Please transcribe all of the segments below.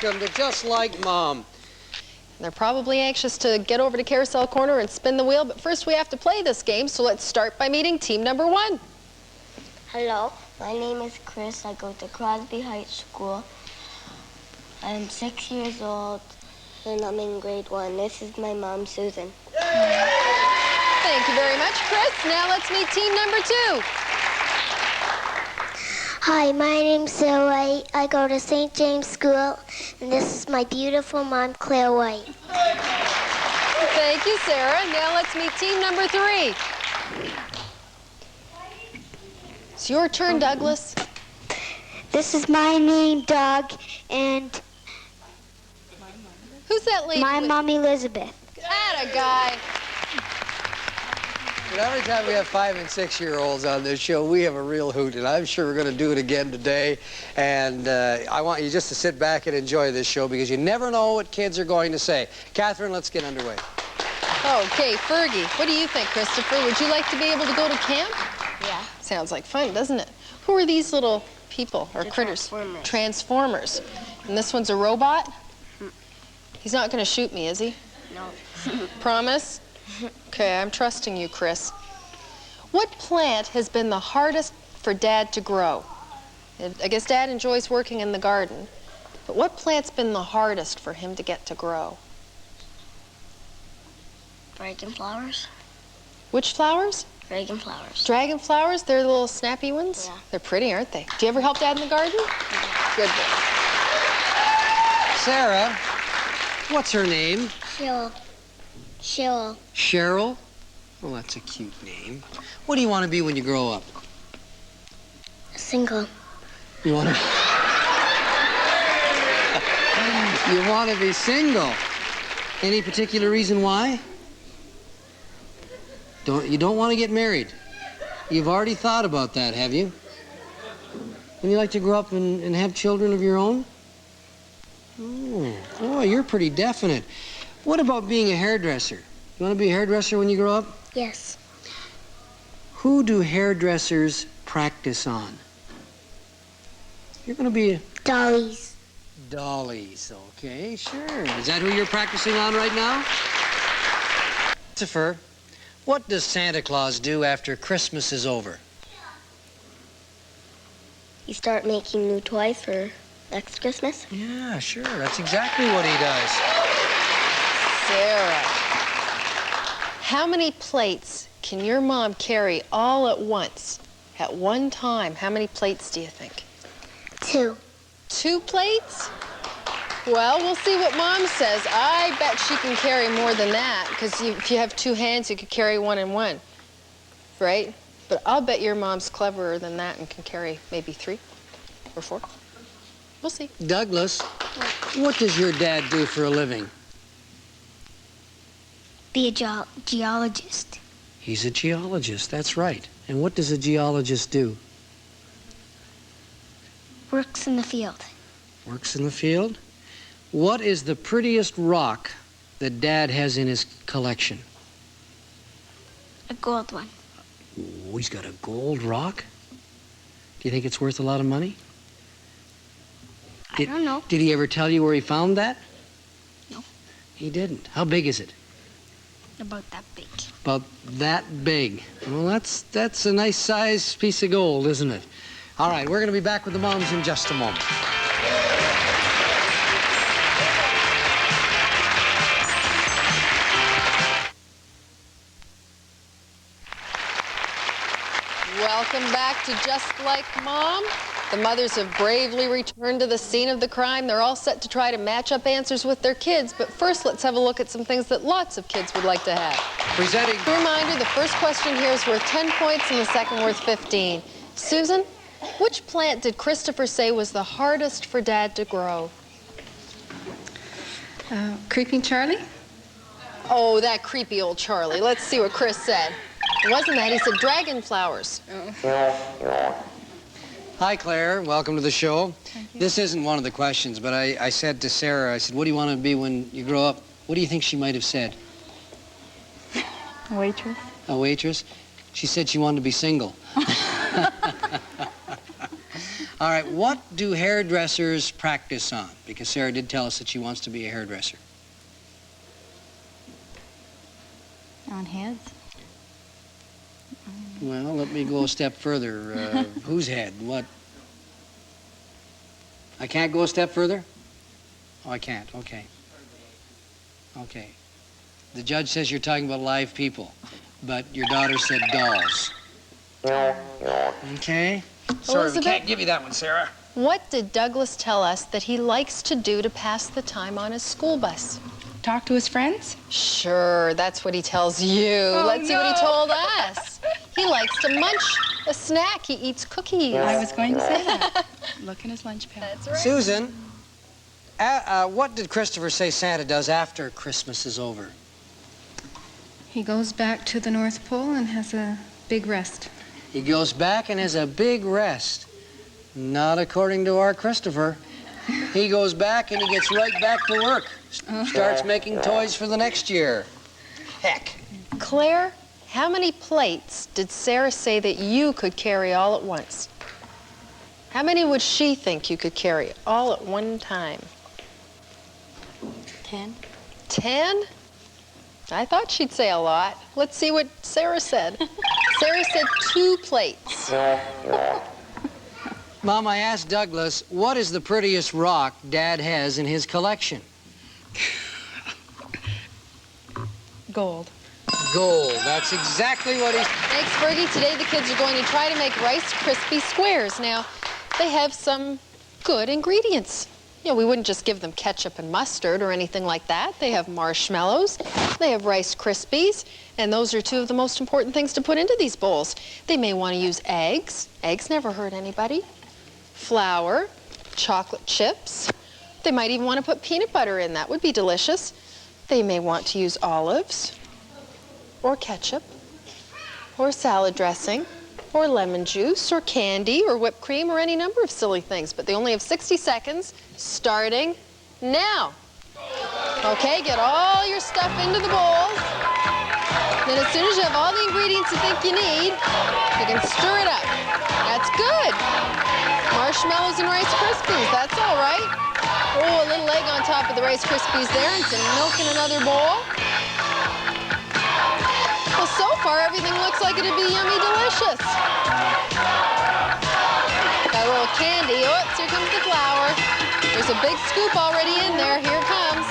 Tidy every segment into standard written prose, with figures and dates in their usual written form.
welcome to Just Like Mom. They're probably anxious to get over to Carousel Corner and spin the wheel, but first we have to play this game, so let's start by meeting team number 1. Hello, my name is Chris. I go to Crosby Heights School. I'm 6 years old, and I'm in grade 1. This is my mom, Susan. Thank you very much, Chris. Now let's meet team number 2. Hi, my name's Sarah White. I go to St. James School, and this is my beautiful mom, Claire White. Thank you, Sarah. Now let's meet team number 3. It's your turn, Douglas. This is my name, Doug, and Who's that lady? my mom, Elizabeth. Atta guy. And every time we have 5- and 6-year-olds on this show, we have a real hoot, and I'm sure we're going to do it again today. And I want you just to sit back and enjoy this show because you never know what kids are going to say. Catherine, let's get underway. Okay, Fergie, what do you think, Christopher? Would you like to be able to go to camp? Yeah. Sounds like fun, doesn't it? Who are these little people or The critters? Transformers. Transformers. And this one's a robot? He's not going to shoot me, is he? No. Promise? Okay, I'm trusting you, Chris. What plant has been the hardest for Dad to grow? I guess Dad enjoys working in the garden, but what plant's been the hardest for him to get to grow? Dragon flowers? Which flowers? Dragon flowers. Dragon flowers? They're the little snappy ones? Yeah. They're pretty, aren't they? Do you ever help Dad in the garden? Good boy. Sarah, what's her name? Cheryl. Cheryl. Cheryl? Well, that's a cute name. What do you want to be when you grow up? Single. You want to... You want to be single. Any particular reason why? You don't want to get married. You've already thought about that, have you? Would you like to grow up and have children of your own? Oh, boy, you're pretty definite. What about being a hairdresser? You want to be a hairdresser when you grow up? Yes. Who do hairdressers practice on? You're going to be Dollies. Dollies, okay, sure. Is that who you're practicing on right now? Christopher, what does Santa Claus do after Christmas is over? You start making new toys for next Christmas? Yeah, sure. That's exactly what he does. Sarah, how many plates can your mom carry all at once? At one time, how many plates do you think? 2. 2 plates? Well, we'll see what Mom says. I bet she can carry more than that, because if you have 2 hands, you could carry 1 and 1, right? But I'll bet your mom's cleverer than that and can carry maybe 3 or 4. We'll see. Douglas, what does your dad do for a living? Be a geologist. He's a geologist, that's right. And what does a geologist do? Works in the field. Works in the field? What is the prettiest rock that Dad has in his collection? A gold one. Oh, he's got a gold rock? Do you think it's worth a lot of money? I don't know. Did he ever tell you where he found that? No. He didn't. How big is it? About that big. About that big. Well, that's a nice size piece of gold, isn't it? All right, we're going to be back with the moms in just a moment. Welcome back to Just Like Mom. The mothers have bravely returned to the scene of the crime. They're all set to try to match up answers with their kids, but first let's have a look at some things that lots of kids would like to have. Presenting... A reminder, the first question here is worth 10 points and the second worth 15. Susan, which plant did Christopher say was the hardest for Dad to grow? Creeping Charlie? Oh, that creepy old Charlie. Let's see what Chris said. It wasn't that. He said dragon flowers. Hi, Claire. Welcome to the show. This isn't one of the questions, but I said to Sarah, I said, what do you want to be when you grow up? What do you think she might have said? A waitress. A waitress? She said she wanted to be single. All right, what do hairdressers practice on? Because Sarah did tell us that she wants to be a hairdresser. On heads? Well, let me go a step further. Whose head? What? I can't go a step further? Oh, I can't. Okay. Okay. The judge says you're talking about live people, but your daughter said dolls. Okay. Sorry, we Elizabeth? can't give you that one, Sarah. What did Douglas tell us that he likes to do to pass the time on his school bus? Talk to his friends? Sure, that's what he tells you. Let's see what he told us. He likes to munch a snack. He eats cookies. I was going to say that. Look in his lunch pail. That's right. Susan, what did Christopher say Santa does after Christmas is over? He goes back to the North Pole and has a big rest. He goes back and has a big rest. Not according to our Christopher. He goes back and he gets right back to work. Starts making toys for the next year. Heck. Claire, how many plates did Sarah say that you could carry all at once? How many would she think you could carry all at one time? 10. 10? I thought she'd say a lot. Let's see what Sarah said. Sarah said 2 plates. Mom, I asked Douglas, what is the prettiest rock Dad has in his collection? Gold. Gold. That's exactly what he's... Thanks, Fergie. Today the kids are going to try to make Rice Krispie squares. Now, they have some good ingredients. You know, we wouldn't just give them ketchup and mustard or anything like that. They have marshmallows, they have Rice Krispies, and those are 2 of the most important things to put into these bowls. They may want to use eggs. Eggs never hurt anybody. Flour, chocolate chips. They might even want to put peanut butter in. That would be delicious. They may want to use olives, or ketchup, or salad dressing, or lemon juice, or candy, or whipped cream, or any number of silly things. But they only have 60 seconds, starting now. Okay, get all your stuff into the bowls. Then as soon as you have all the ingredients you think you need, you can stir it up. That's good. Marshmallows and Rice Krispies, that's all right. Oh, a little egg on top of the Rice Krispies there and some milk in another bowl. Well, so far, everything looks like it'd be yummy delicious. Got a little candy. Oh, here comes the flour. There's a big scoop already in there. Here it comes.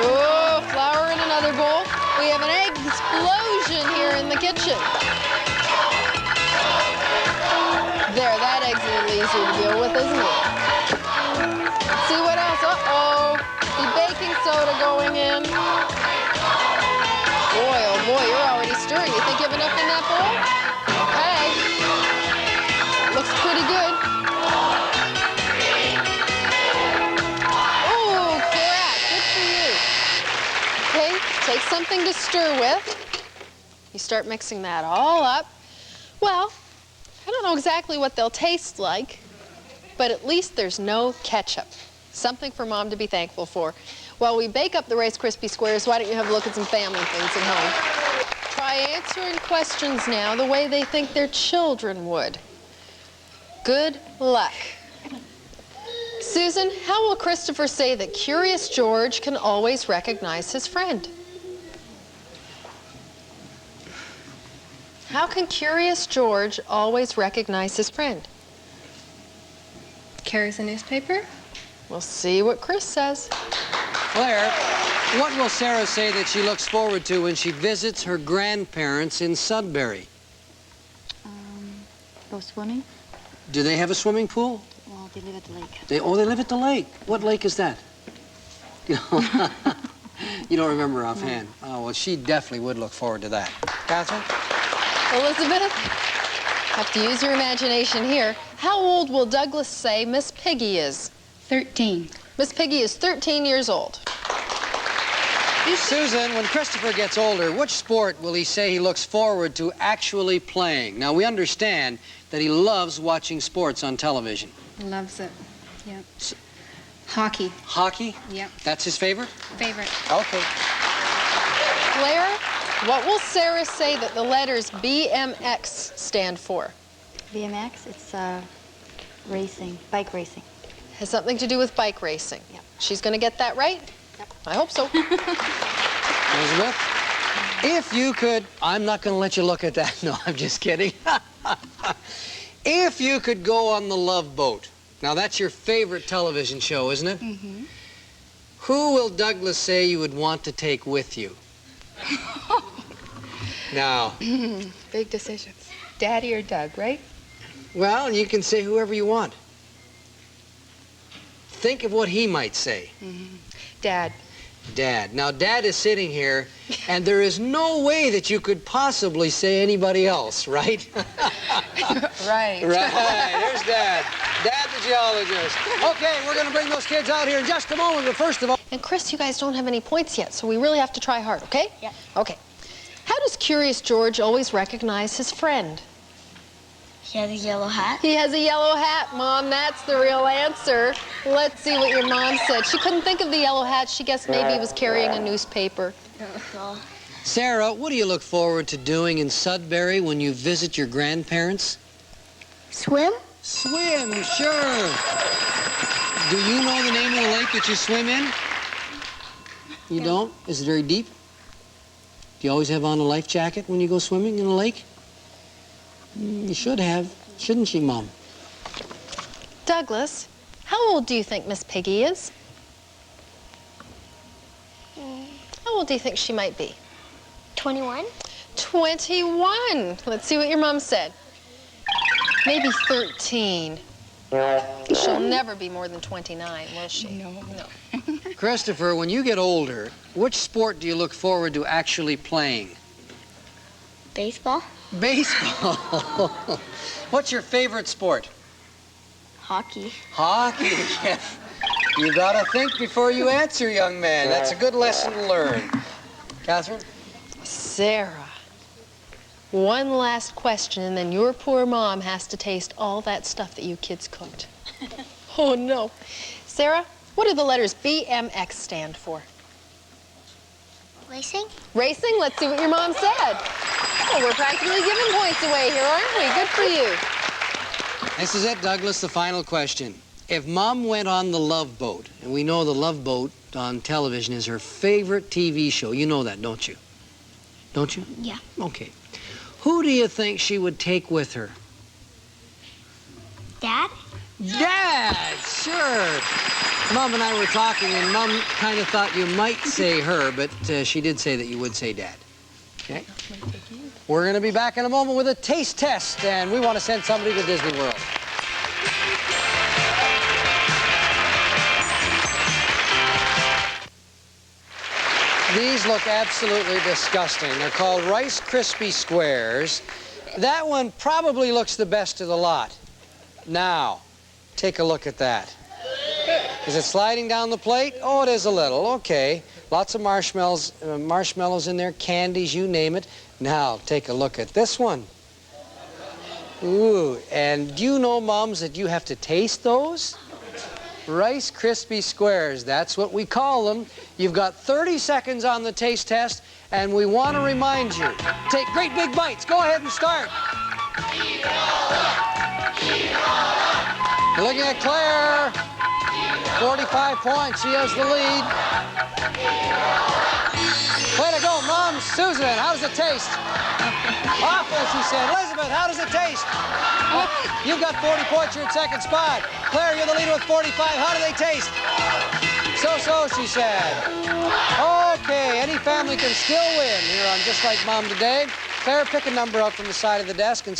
Oh, flour in another bowl. We have an egg explosion here in the kitchen. There, that egg's a little easier to deal with, isn't it? Let's see what else. Uh-oh. The baking soda going in. Boy, oh boy, you're already stirring. You think you have enough in that bowl? Okay. Looks pretty good. Oh, crap. Good for you. Okay, take something to stir with. You start mixing that all up. Well, I don't know exactly what they'll taste like, but at least there's no ketchup. Something for Mom to be thankful for. While we bake up the Rice Krispie squares, why don't you have a look at some family things at home? Try answering questions now the way they think their children would. Good luck. Susan, how will Christopher say that Curious George can always recognize his friend? How can Curious George always recognize his friend? Carries a newspaper? We'll see what Chris says. Claire, what will Sarah say that she looks forward to when she visits her grandparents in Sudbury? Go swimming? Do they have a swimming pool? Well, they live at the lake. They live at the lake. What lake is that? You don't remember offhand? Oh, well, she definitely would look forward to that. Catherine? Elizabeth, have to use your imagination here. How old will Douglas say Miss Piggy is? 13. Miss Piggy is 13 years old. Susan, when Christopher gets older, which sport will he say he looks forward to actually playing? Now, we understand that he loves watching sports on television. Loves it. Yep. Hockey. Hockey? Yep. That's his favorite? Favorite. Okay. Claire, what will Sarah say that the letters BMX stand for? BMX, it's racing, bike racing. Has something to do with bike racing. Yep. She's going to get that right? Yep. I hope so. Elizabeth, if you could, I'm not going to let you look at that. No, I'm just kidding. If you could go on the Love Boat, now that's your favorite television show, isn't it? Mm-hmm. Who will Douglas say you would want to take with you? Now, Big decisions. Daddy or Doug, right? well, you can say whoever you want. Think of what he might say. Dad. Dad. Now, Dad is sitting here, and there is no way that you could possibly say anybody else, right? Right. Right. There's Dad. Dad, the geologist. Okay, we're going to bring those kids out here in just a moment, but first of all... And Chris, you guys don't have any points yet, so we really have to try hard, okay? Yeah. Okay. How does Curious George always recognize his friend? He has a yellow hat. He has a yellow hat, Mom. That's the real answer. Let's see what your mom said. She couldn't think of the yellow hat. She guessed maybe he was carrying a newspaper. Oh, Sarah, what do you look forward to doing in Sudbury when you visit your grandparents? Swim? Swim, sure. Do you know the name of the lake that you swim in? You don't? Is it very deep? Do you always have on a life jacket when you go swimming in a lake? You should have, shouldn't you, Mom? Douglas, how old do you think Miss Piggy is? How old do you think she might be? 21? 21. Let's see what your mom said. Maybe 13. She'll never be more than 29, will she? No. Christopher, when you get older, which sport do you look forward to actually playing? baseball, Baseball. What's your favorite sport? hockey. Hockey. Yeah. You gotta think before you answer, young man. That's a good lesson to learn. Catherine? Sarah, one last question, and then your poor mom has to taste all that stuff that you kids cooked. Oh, no. Sarah, what do the letters BMX stand for? Racing? Racing? Let's see what your mom said. Oh, we're practically giving points away here, aren't we? Good for you. This is it, Douglas, the final question. If Mom went on the Love Boat, and we know the Love Boat on television is her favorite TV show. You know that, don't you? Don't you? Yeah. Okay. Who do you think she would take with her? Dad? Dad, sure. Mom and I were talking, and Mom kind of thought you might say her, but she did say that you would say Dad. Okay? We're going to be back in a moment with a taste test, and we want to send somebody to Disney World. These look absolutely disgusting. They're called Rice Krispie Squares. That one probably looks the best of the lot. Now, take a look at that. Is it sliding down the plate? Oh, it is a little. Okay. Lots of marshmallows in there, candies, you name it. Now, take a look at this one. Ooh, and do you know, Moms, that you have to taste those? Rice Krispie Squares, that's what we call them. You've got 30 seconds on the taste test, and we want to remind you, take great big bites. Go ahead and start. You're looking at Claire. 45 points, she has the lead. Way to go, Mom. Susan, how does it taste? Awful, she said. Elizabeth, how does it taste? You've got 40 points, you're in second spot. Claire, you're the leader with 45. How do they taste? So-so, she said. Okay, any family can still win here on Just Like Mom Today. Claire, pick a number up from the side of the desk and